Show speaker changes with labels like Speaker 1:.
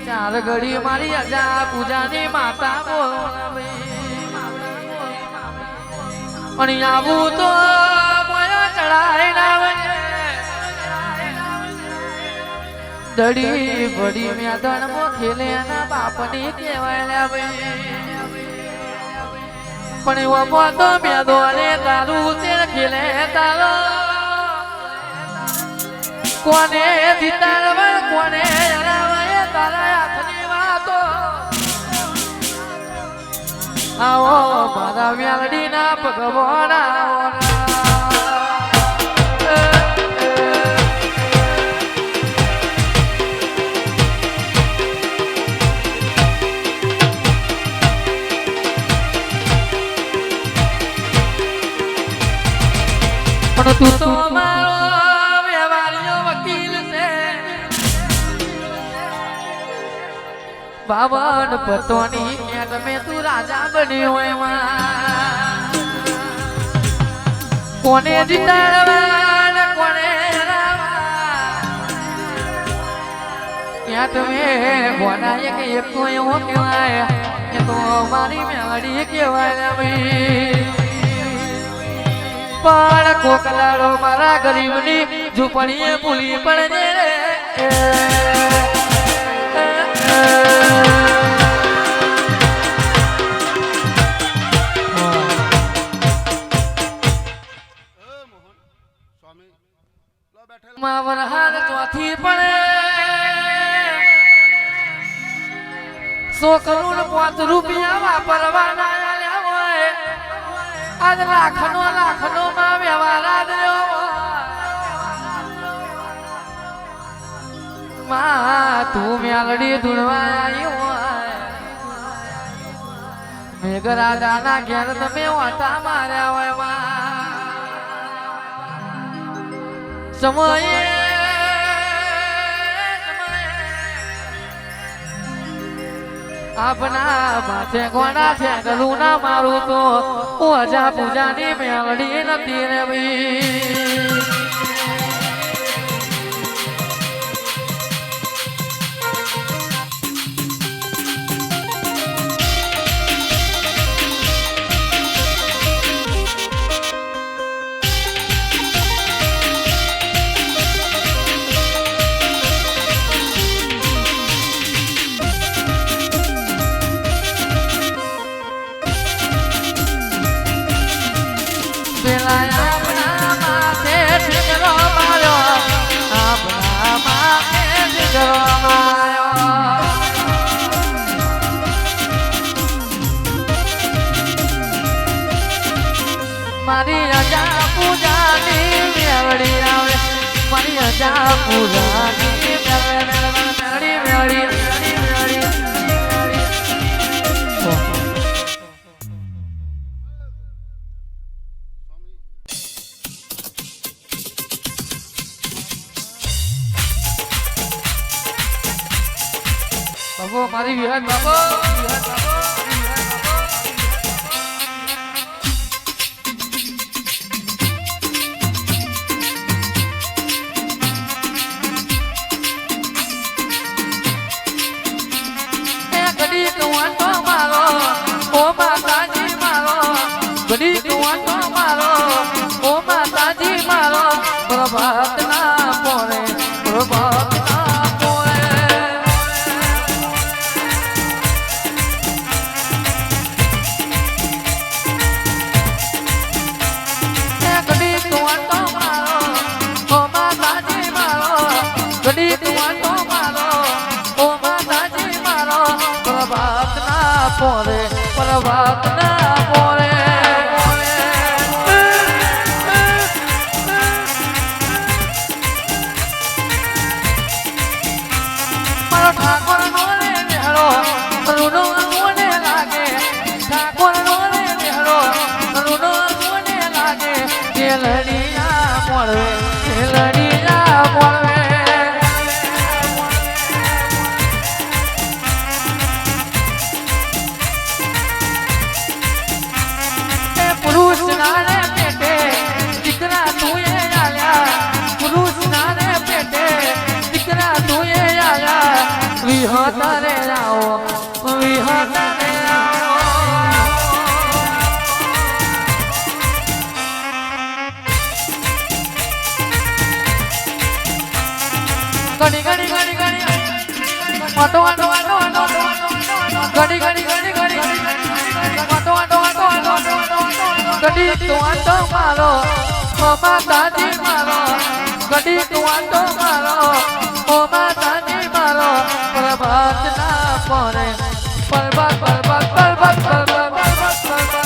Speaker 1: ચાર ઘડી મારી અજા પૂજાની માતા બોલાવે પણ આવું તો મોયા ચડાઈ ના દડી બડી મેદણ મો ખેલે એના બાપની કહેવાય લાવે પણ એવો તો મેદો ને તારું તે ખેલે તારો કોને જીતાડવા કોને હરાવે તારા હાથની વાતો આવો મારા વ્યાલડી ના ભગવાન પણ તું તો મારો વ્યવહારિયો વકીલ છે બાવન પતોની કેટ મેં તું રાજા બન્યો એમાં કોને જીતાડવા કોને ક્યાં તમે ગોડાએ કે એક તો એવો કહેવાય એ તો મારી મેળી કહેવાય ભાઈ પણ કોકલાડો મારા ગરીબની ઝૂંપડીએ ભૂલી પડે રે માવર હાર ચોથી પડે 100 કરોડ 5 રૂપિયા વાપરવાના આલ્યા હોય આજ લાખનો માં વ્યવહાર આદ્યો માં તું મેલડી ધૂળવા આવ્યો મેઘરાજાના ઘેર તમે વાટા માર્યા હોય સમયે આપના માથે ગોડા છે ગલું ના મારું તો અજા પૂજાની મેળડી નથી રે ભાઈ આપણા માથે ઠીકરો માર્યો આપણા માથે ઠીકરો માર્યો મારી અજા પૂજાની મેળડી આવે મારી અજા પૂજાની મેળડી બાબો મારી વિહાર બાબો ઘડી કુવાતો મારો ઓ માતાજી મારો ઘડી કુવાતો મારો ઓ માતાજી મારો પ્રભાત ના પોરે પ્રભાત પોરે પ્રભાત ના પોરે મારો ઠાકોર નો રે નેહળો રૂનો મને લાગે ઠાકોર નો રે નેહળો રૂનો મને લાગે તેલડિયા મોળવે તેલડિયા મોળવે પુરુષ ના રે પેટે દીકરા તું આયા વિહતરે આવો વિહતરે આવો ઘડી ઘડી ઘડી ઘડી વાટો વાટો વાટો વાટો ઘડી ઘડી ઘડી ઘડી વાટો વાટો વાટો વાટો ઘડી તું આટો મારો ઓ માતાજી મારો ઘડી તું આટો મારો ઓ માતાજી મારો પ્રભાત ના પડે પરબત પરબત પરબત પરબત